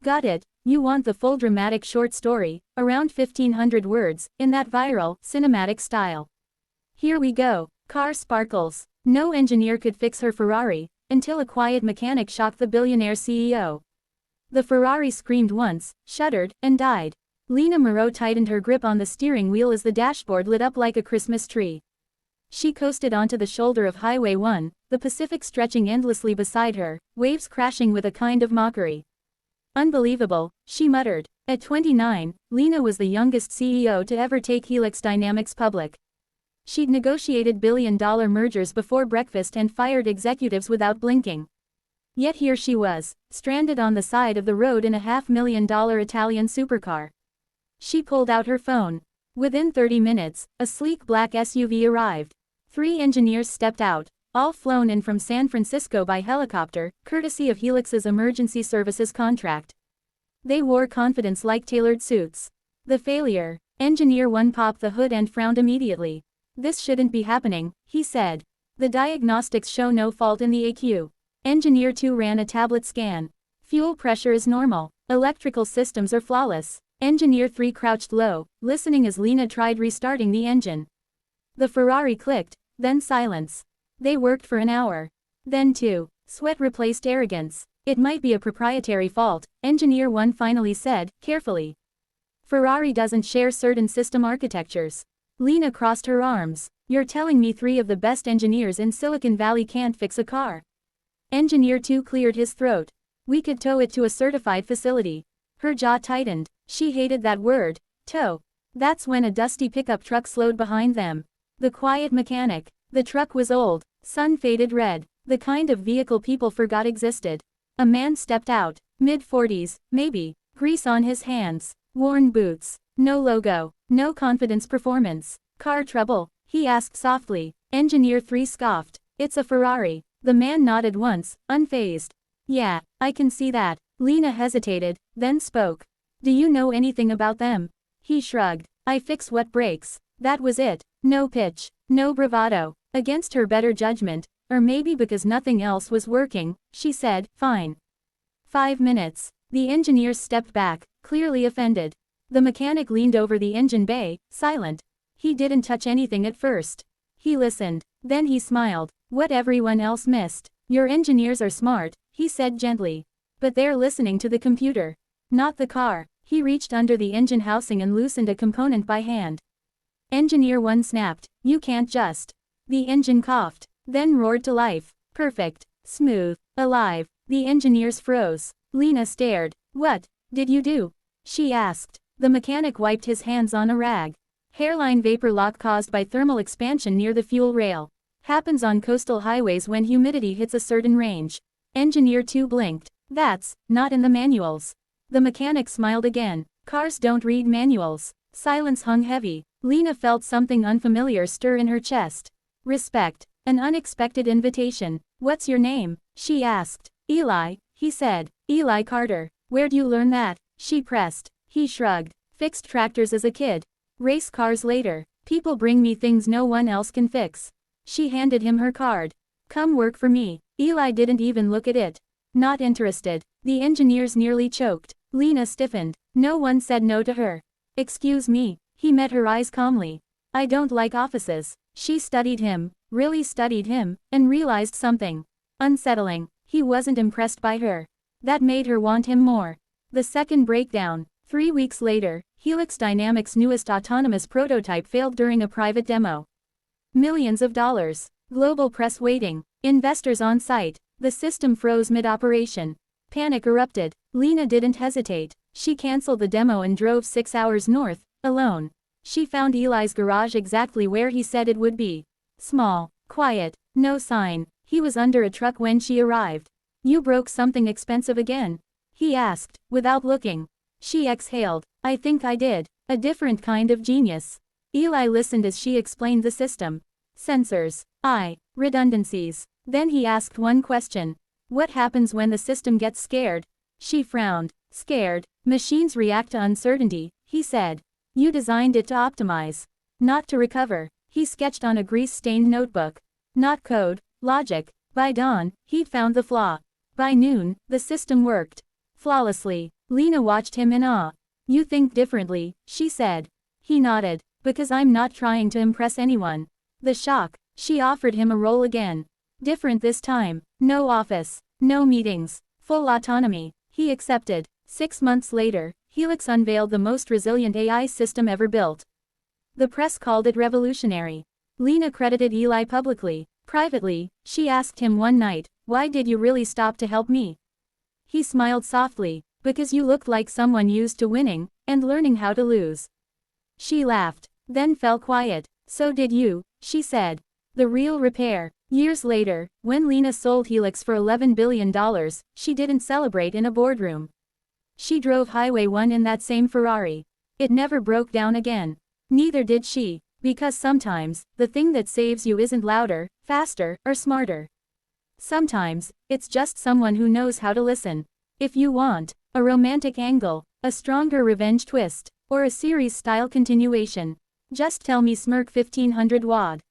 Got it, you want the full dramatic short story, around 1500 words, in that viral, cinematic style. Here we go. Car sparkles. No engineer could fix her Ferrari, until a quiet mechanic shocked the billionaire CEO. The Ferrari screamed once, shuddered, and died. Lena Moreau tightened her grip on the steering wheel as the dashboard lit up like a Christmas tree. She coasted onto the shoulder of Highway 1, the Pacific stretching endlessly beside her, waves crashing with a kind of mockery. Unbelievable, she muttered. At 29, Lena was the youngest CEO to ever take Helix Dynamics public. She'd negotiated billion-dollar mergers before breakfast and fired executives without blinking. Yet here she was, stranded on the side of the road in a $500,000 Italian supercar. She pulled out her phone. Within 30 minutes, a sleek black SUV arrived. 3 engineers stepped out, all flown in from San Francisco by helicopter, courtesy of Helix's emergency services contract. They wore confidence like tailored suits. The failure. Engineer 1 popped the hood and frowned immediately. This shouldn't be happening, he said. The diagnostics show no fault in the ECU. Engineer 2 ran a tablet scan. Fuel pressure is normal. Electrical systems are flawless. Engineer 3 crouched low, listening as Lena tried restarting the engine. The Ferrari clicked, then silence. They worked for an hour. Then 2. Sweat replaced arrogance. It might be a proprietary fault, Engineer 1 finally said, carefully. Ferrari doesn't share certain system architectures. Lena crossed her arms. You're telling me 3 of the best engineers in Silicon Valley can't fix a car? Engineer 2 cleared his throat. We could tow it to a certified facility. Her jaw tightened. She hated that word, tow. That's when a dusty pickup truck slowed behind them. The quiet mechanic. The truck was old, sun-faded red, the kind of vehicle people forgot existed. A man stepped out, mid-40s, maybe, grease on his hands, worn boots, no logo, no confidence performance. Car trouble? He asked softly. Engineer 3 scoffed. It's a Ferrari. The man nodded once, unfazed. Yeah, I can see that. Lena hesitated, then spoke. Do you know anything about them? He shrugged. I fix what breaks. That was it. No pitch, no bravado. Against her better judgment, or maybe because nothing else was working, she said, fine. 5 minutes. The engineers stepped back, clearly offended. The mechanic leaned over the engine bay, silent. He didn't touch anything at first. He listened. Then he smiled. What everyone else missed. Your engineers are smart, he said gently. But they're listening to the computer. Not the car. He reached under the engine housing and loosened a component by hand. Engineer 1 snapped. You can't just. The engine coughed, then roared to life. Perfect. Smooth. Alive. The engineers froze. Lena stared. What did you do? She asked. The mechanic wiped his hands on a rag. Hairline vapor lock caused by thermal expansion near the fuel rail. Happens on coastal highways when humidity hits a certain range. Engineer 2 blinked. That's not in the manuals. The mechanic smiled again. Cars don't read manuals. Silence hung heavy. Lena felt something unfamiliar stir in her chest. Respect. An unexpected invitation. What's your name? She asked. Eli, he said. Eli Carter. Where'd you learn that? She pressed. He shrugged. Fixed tractors as a kid. Race cars later. People bring me things no one else can fix. She handed him her card. Come work for me. Eli didn't even look at it. Not interested. The engineers nearly choked. Lena stiffened. No one said no to her. Excuse me. He met her eyes calmly. I don't like offices. She studied him, really studied him, and realized something. Unsettling. He wasn't impressed by her. That made her want him more. The second breakdown. 3 weeks later, Helix Dynamics' newest autonomous prototype failed during a private demo. Millions of dollars. Global press waiting. Investors on site. The system froze mid-operation. Panic erupted. Lena didn't hesitate. She canceled the demo and drove 6 hours north, alone. She found Eli's garage exactly where he said it would be. Small, quiet, no sign. He was under a truck when she arrived. You broke something expensive again? He asked, without looking. She exhaled. I think I did. A different kind of genius. Eli listened as she explained the system. Sensors. Redundancies. Then he asked one question. What happens when the system gets scared? She frowned. Scared. Machines react to uncertainty, he said. You designed it to optimize. Not to recover. He sketched on a grease-stained notebook. Not code, logic. By dawn, he'd found the flaw. By noon, the system worked. Flawlessly. Lena watched him in awe. You think differently, she said. He nodded. Because I'm not trying to impress anyone. The shock. She offered him a role again. Different this time. No office. No meetings. Full autonomy. He accepted. 6 months later, Helix unveiled the most resilient AI system ever built. The press called it revolutionary. Lena credited Eli publicly. Privately, she asked him one night, "Why did you really stop to help me?" He smiled softly, "Because you looked like someone used to winning, and learning how to lose." She laughed, then fell quiet. "So did you," she said. The real repair. Years later, when Lena sold Helix for $11 billion, she didn't celebrate in a boardroom. She drove Highway 1 in that same Ferrari. It never broke down again. Neither did she. Because sometimes, the thing that saves you isn't louder, faster, or smarter. Sometimes, it's just someone who knows how to listen. If you want a romantic angle, a stronger revenge twist, or a series-style continuation, just tell me. Smirk 1500 WAD.